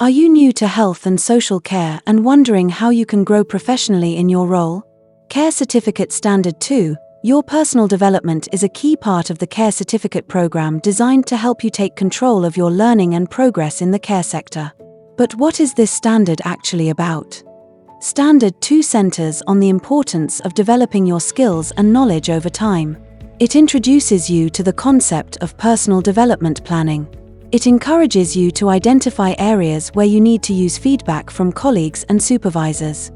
Are you new to health and social care and wondering how you can grow professionally in your role? Care Certificate Standard 2, your personal development is a key part of the Care Certificate program designed to help you take control of your learning and progress in the care sector. But what is this standard actually about? Standard 2 centers on the importance of developing your skills and knowledge over time. It introduces you to the concept of personal development planning. It encourages you to identify areas where you need to use feedback from colleagues and supervisors.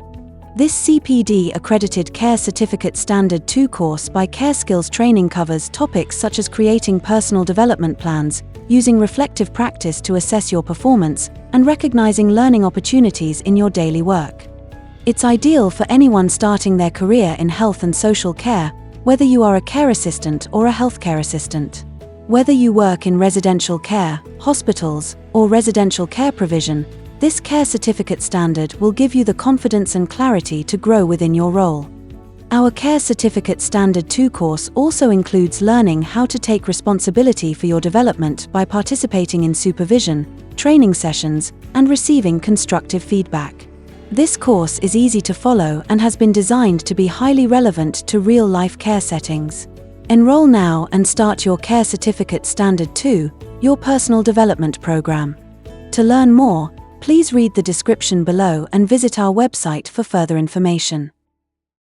This CPD-accredited Care Certificate Standard 2 course by Care Skills Training covers topics such as creating personal development plans, using reflective practice to assess your performance, and recognizing learning opportunities in your daily work. It's ideal for anyone starting their career in health and social care, whether you are a care assistant or a healthcare assistant. Whether you work in residential care, hospitals, or residential care provision, this Care Certificate Standard will give you the confidence and clarity to grow within your role. Our Care Certificate Standard 2 course also includes learning how to take responsibility for your development by participating in supervision, training sessions, and receiving constructive feedback. This course is easy to follow and has been designed to be highly relevant to real-life care settings. Enroll now and start your Care Certificate Standard 2, your personal development program. To learn more, please read the description below and visit our website for further information.